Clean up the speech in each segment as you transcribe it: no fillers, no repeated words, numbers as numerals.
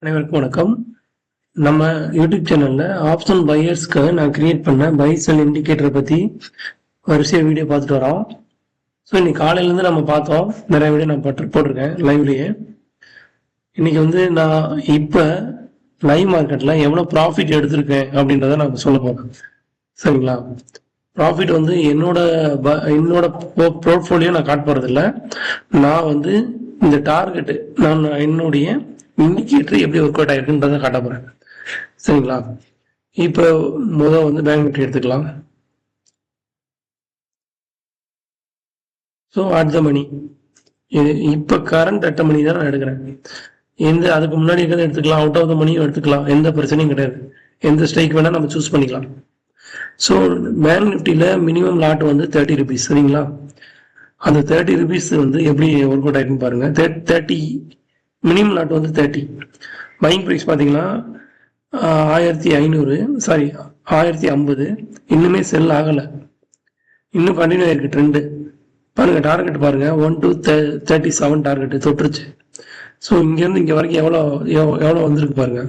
அனைவருக்கும் வணக்கம். நம்ம யூடியூப் சேனல்ல ஆப்ஷன் பையர்ஸ்க்காக நான் கிரியேட் பண்ண பை செல் இண்டிகேட்டரை பத்தி வரிசையாக வீடியோ பார்த்துட்டு வரோம். ஸோ இன்னைக்கு காலையிலேருந்து நம்ம பார்த்தோம், நிறைய வீடியோ நான் போட்டிருக்கேன் லைவ்லேயே. இன்னைக்கு நான் இப்போ லைவ் மார்க்கெட்டில் எவ்வளோ ப்ராஃபிட் எடுத்திருக்கேன் அப்படின்றத நான் சொல்ல போகிறேன். சரிங்களா? ப்ராஃபிட் என்னோட போர்ட்ஃபோலியோ நான் காட்ட போகிறதில்ல. நான் இந்த டார்கெட்டு என்னுடைய இண்டிகேட்டர் எப்படி ஒர்க் அவுட் ஆயிருக்குன்றதை காட்ட போறேன். சரிங்களா? இப்போ பேங்க் நிஃப்டி எடுத்துக்கலாம். ஸோ அட் த மணி இது இப்போ கரண்ட் அட் மணி தான் நான் எடுக்கிறேன். அதுக்கு முன்னாடி இருக்கிறத எடுத்துக்கலாம், அவுட் ஆஃப் த மணியும் எடுத்துக்கலாம், எந்த பிரச்சனையும் கிடையாது. எந்த ஸ்ட்ரைக் வேணா நம்ம சூஸ் பண்ணிக்கலாம். ஸோ பேங்க் நிஃப்டியில் மினிமம் லாட் 30 ருபீஸ். சரிங்களா? அந்த 30 ருபீஸ் எப்படி ஒர்க் அவுட் ஆயிருக்குன்னு பாருங்க. 30 மினிமம் லாட் 30. பையிங் ப்ரைஸ் பார்த்தீங்கன்னா 1050. இன்னுமே செல் ஆகலை, இன்னும் கண்டினியூ ஆயிருக்கு ட்ரெண்டு. பாருங்க, டார்கெட் பாருங்க, 1 to 37 டார்கெட் தொட்டுருச்சு. ஸோ இங்கேருந்து இங்கே வரைக்கும் எவ்வளோ வந்திருக்கு பாருங்க.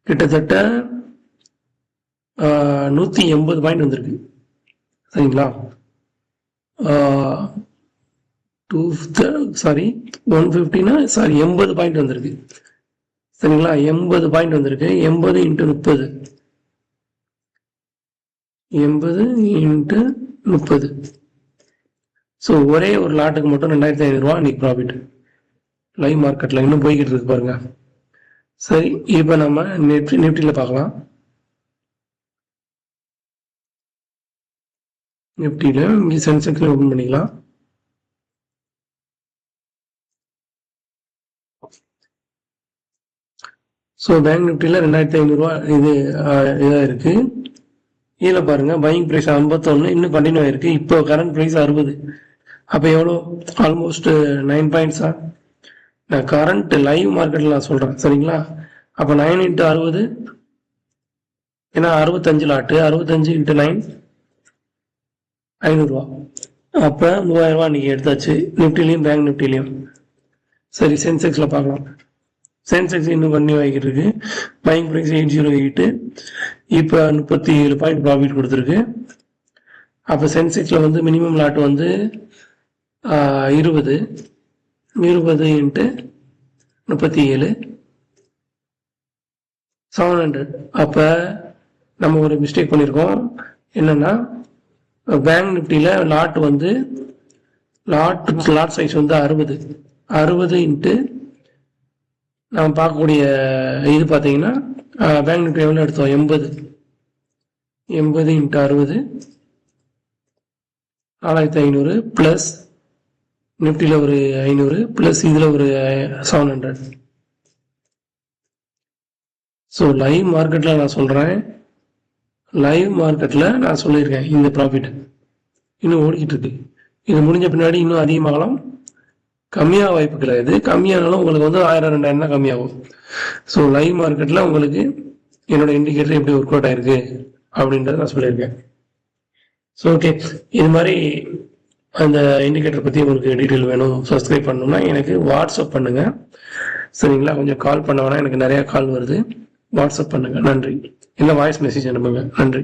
கிட்டத்தட்ட 180 பாயிண்ட் வந்திருக்கு. சரிங்களா? 80 பாயிண்ட் வந்திருக்கு. சரிங்களா? 80 பாயிண்ட் வந்திருக்கு. 80 × 30. 80 × 30. ஸோ ஒரே ஒரு லாட்டுக்கு மட்டும் 2500 ரூபா இன்னைக்கு ப்ராஃபிட் லைவ் மார்க்கெட்டில் இன்னும் போய்கிட்டு இருக்கு பாருங்க. சரி, இப்போ நம்ம நிஃப்டியில் பார்க்கலாம். நிஃப்டியில் இங்கே சென்செக்ஸில் ஓப்பன் பண்ணிக்கலாம். ஸோ பேங்க் நிஃப்டியில் 2500 ரூபா இதாக இருக்கு. கீழே பாருங்க, பையிங் ப்ரைஸ் 51, இன்னும் கண்டினியூ ஆயிருக்கு. இப்போ கரண்ட் ப்ரைஸ் 60. அப்போ எவ்வளோ? ஆல்மோஸ்ட் 9 பாயிண்ட்ஸா? நான் கரண்ட் லைவ் மார்க்கெட்டில் நான் சொல்கிறேன். சரிங்களா? அப்போ 9 × 60, ஏன்னா 65 லாட்டு, 65 × 9 500 ரூபா. அப்போ 3000 ரூபா இன்னைக்கு எடுத்தாச்சு, நிஃப்டிலையும் பேங்க் நிஃப்டிலையும். சரி, சென்செக்ஸில் பார்க்கலாம். சென்செக்ஸ் இன்னும் கண்டினியூ ஆகிட்டு இருக்கு. Buying price 808. இப்போ 37 பாயிண்ட் ப்ராஃபிட் கொடுத்துருக்கு. அப்போ சென்செக்ஸில் மினிமம் லாட் 20 × 37 700. அப்போ நம்ம ஒரு மிஸ்டேக் பண்ணியிருக்கோம். என்னன்னா, பேங்க் நிஃப்டியில் லாட் சைஸ் 60 × நம்ம பார்க்கக்கூடிய இது பார்த்தீங்கன்னா, பேங்க் நிஃப்டி எவ்வளோ எடுத்தோம்? 80 × 60 4500 ப்ளஸ் நிஃப்டியில் ஒரு 500 ப்ளஸ் இதில் ஒரு 700. ஸோ லைவ் மார்க்கெட்டில் நான் சொல்லியிருக்கேன், இந்த ப்ராஃபிட் இன்னும் ஓடிக்கிட்டு இருக்கு. இது முடிஞ்ச பின்னாடி இன்னும் அதிகமாகலாம், கம்மியாக வாய்ப்பு கிடையாது. கம்மியானாலும் உங்களுக்கு 1000 2000 தான் கம்மியாகும். ஸோ லைவ் மார்க்கெட்டில் உங்களுக்கு என்னோட இண்டிகேட்டர் எப்படி ஒர்க் அவுட் ஆயிருக்கு அப்படின்றத நான் சொல்லியிருக்கேன். ஸோ ஓகே, இது மாதிரி அந்த இண்டிகேட்டர் பற்றி உங்களுக்கு டீட்டெயில் வேணும், சப்ஸ்கிரைப் பண்ணணும்னா எனக்கு வாட்ஸ்அப் பண்ணுங்க. சரிங்களா? கொஞ்சம் கால் பண்ண வேணா, எனக்கு நிறையா கால் வருது. வாட்ஸ்அப் பண்ணுங்க. நன்றி. இல்லை வாய்ஸ் மெசேஜ் அனுப்புங்க. நன்றி.